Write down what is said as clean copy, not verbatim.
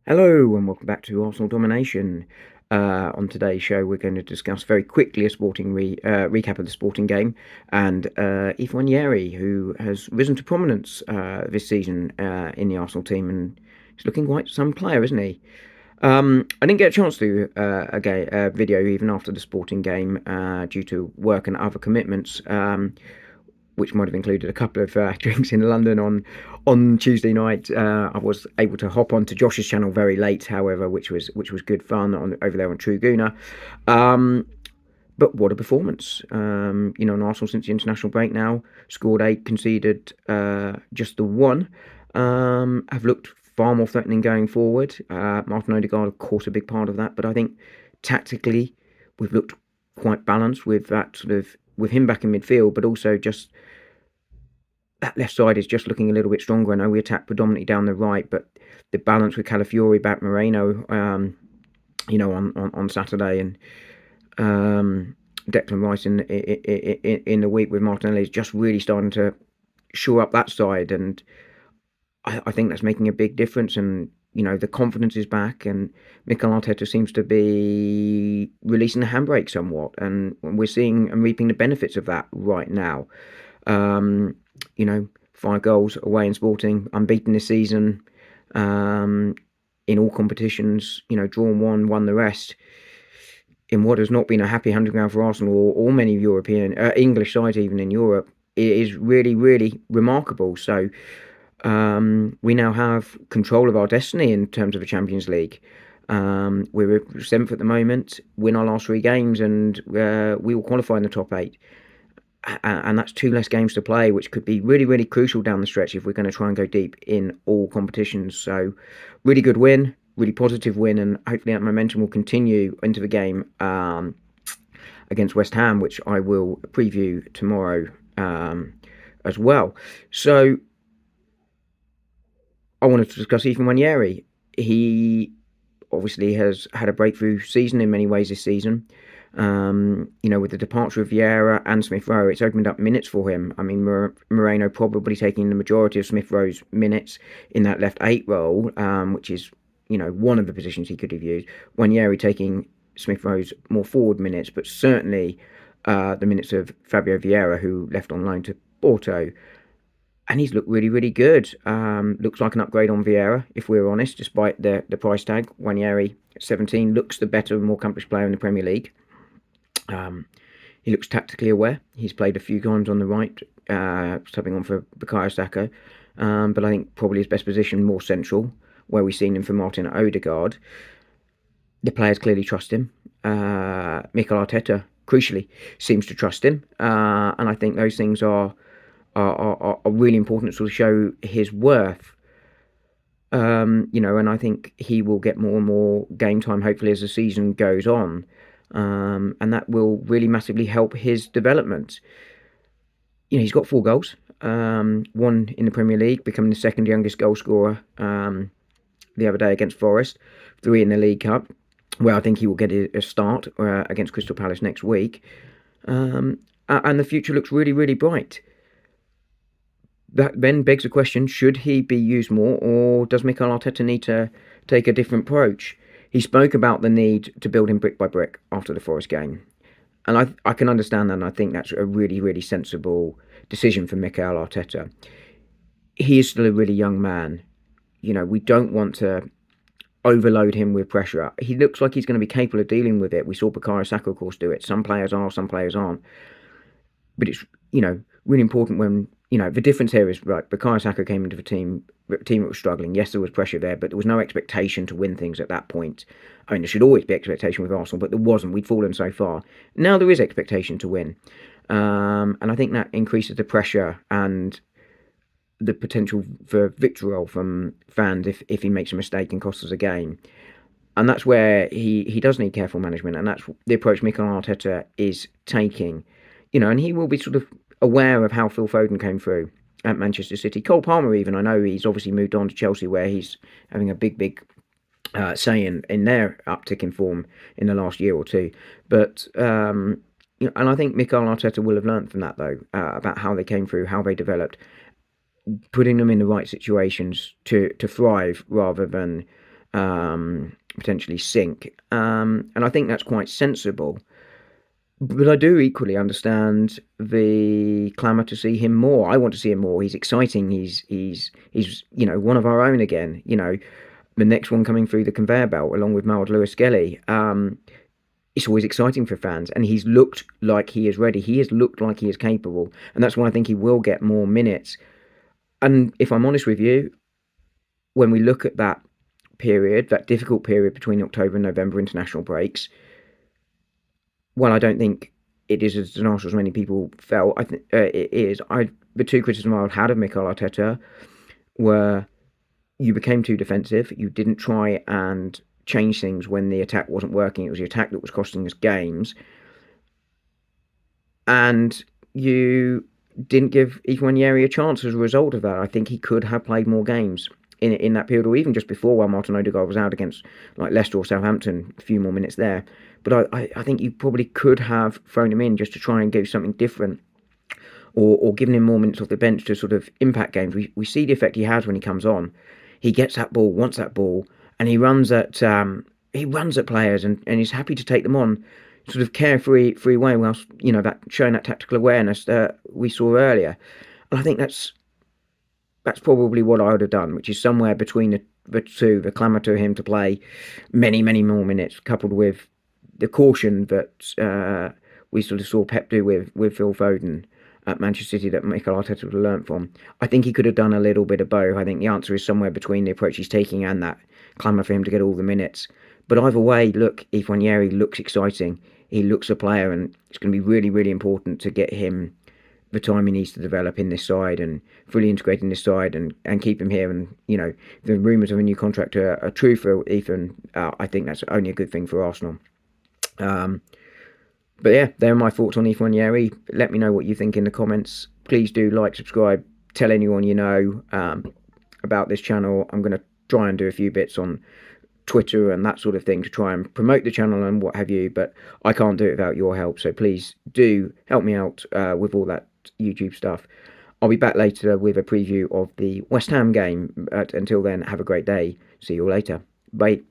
Hello and welcome back to Arsenal Domination. On today's show, we're going to discuss very quickly a recap of the sporting game and Ethan Nwaneri, who has risen to prominence this season in the Arsenal team, and he's looking quite some player, isn't he? I didn't get a chance to do a video even after the sporting game due to work and other commitments. Which might have included a couple of drinks in London on Tuesday night. I was able to hop onto Josh's channel very late, however, which was good fun over there on True Gooner. But what a performance! An Arsenal since the international break now scored eight, conceded just the one. Have looked far more threatening going forward. Martin Odegaard, of course, a big part of that, but I think tactically we've looked quite balanced with that sort of with him back in midfield, but also just that left side is just looking a little bit stronger. I know we attack predominantly down the right, but the balance with Calafiori back Moreno, on Saturday, and Declan Rice in the week with Martinelli is just really starting to shore up that side, and I think that's making a big difference. And the confidence is back, and Mikel Arteta seems to be releasing the handbrake somewhat, and we're seeing and reaping the benefits of that right now. Um, 5 goals away in Sporting, unbeaten this season, in all competitions. Drawn one, won the rest. In what has not been a happy hunting ground for Arsenal or many European, English sides even in Europe, it is really, really remarkable. So we now have control of our destiny in terms of the Champions League. We're seventh at the moment, win our last 3 games, and we will qualify in the top 8. And that's 2 less games to play, which could be really, really crucial down the stretch if we're going to try and go deep in all competitions. So, really good win, really positive win, and hopefully that momentum will continue into the game against West Ham, which I will preview tomorrow as well. So, I wanted to discuss Ethan Nwaneri. He obviously has had a breakthrough season in many ways this season. With the departure of Vieira and Smith Rowe, it's opened up minutes for him. I mean, Moreno probably taking the majority of Smith Rowe's minutes in that left 8 role, which is, one of the positions he could have used. Nwaneri taking Smith Rowe's more forward minutes, but certainly the minutes of Fabio Vieira, who left on loan to Porto. And he's looked really, really good. Looks like an upgrade on Vieira, if we're honest, despite the price tag. Nwaneri, 17, looks the better and more accomplished player in the Premier League. He looks tactically aware. He's played a few times on the right, subbing on for Bukayo Saka. But I think probably his best position more central, where we've seen him for Martin Odegaard. The players clearly trust him. Mikel Arteta, crucially, seems to trust him. And I think those things are really important to sort of show his worth. And I think he will get more and more game time, hopefully, as the season goes on. And that will really massively help his development. He's got 4 goals, 1 in the Premier League, becoming the second youngest goal scorer the other day against Forest, 3 in the League Cup, where I think he will get a start against Crystal Palace next week. And the future looks really, really bright. That then begs the question, should he be used more, or does Mikel Arteta need to take a different approach? He spoke about the need to build him brick by brick after the Forest game. And I can understand that, and I think that's a really, really sensible decision for Mikel Arteta. He is still a really young man. We don't want to overload him with pressure. He looks like he's going to be capable of dealing with it. We saw Bukayo Saka, of course, do it. Some players are, some players aren't. But it's, really important when, the difference here is, right, Bukayo Saka came into the team that was struggling. Yes, there was pressure there, but there was no expectation to win things at that point. I mean, there should always be expectation with Arsenal, but there wasn't. We'd fallen so far. Now there is expectation to win. And I think that increases the pressure and the potential for vitriol from fans if he makes a mistake and costs us a game. And that's where he does need careful management, and that's the approach Mikel Arteta is taking. And he will be sort of aware of how Phil Foden came through at Manchester City. Cole Palmer even, I know he's obviously moved on to Chelsea, where he's having a big say in their uptick in form in the last year or two. But, and I think Mikel Arteta will have learnt from that, though, about how they came through, how they developed, putting them in the right situations to thrive rather than potentially sink. And I think that's quite sensible. But I do equally understand the clamour to see him more. I want to see him more. He's exciting. He's one of our own again. The next one coming through the conveyor belt along with Miles Lewis Skelly. It's always exciting for fans, and he's looked like he is ready. He has looked like he is capable, and that's why I think he will get more minutes. And if I'm honest with you, when we look at that period, that difficult period between October and November international breaks, well, I don't think it is as disastrous as many people felt. I think it is. The two criticisms I would had of Mikel Arteta were you became too defensive. You didn't try and change things when the attack wasn't working. It was the attack that was costing us games, and you didn't give Ethan Nwaneri a chance as a result of that. I think he could have played more games in that period, or even just before while Martin Odegaard was out against like Leicester or Southampton, a few more minutes there. But I think you probably could have thrown him in just to try and do something different, or given him more minutes off the bench to sort of impact games. We see the effect he has when he comes on. He gets that ball, wants that ball, and he runs at players and he's happy to take them on, sort of carefree free way, whilst that showing that tactical awareness that we saw earlier. And I think that's probably what I would have done, which is somewhere between the two, the clamour to him to play many more minutes, coupled with the caution that we sort of saw Pep do with Phil Foden at Manchester City that Mikel Arteta would have learnt from. I think he could have done a little bit of both. I think the answer is somewhere between the approach he's taking and that clamour for him to get all the minutes. But either way, look, Ethan Nwaneri looks exciting. He looks a player, and it's going to be really important to get him the time he needs to develop in this side and fully integrate in this side and keep him here. And, the rumours of a new contract are true for Ethan. I think that's only a good thing for Arsenal. But yeah, there are my thoughts on Ethan Nwaneri. Let me know what you think in the comments. Please do like, subscribe, tell anyone you know about this channel. I'm going to try and do a few bits on Twitter and that sort of thing to try and promote the channel and what have you, but I can't do it without your help. So please do help me out with all that YouTube stuff. I'll be back later with a preview of the West Ham game. But until then, have a great day. See you all later. Bye.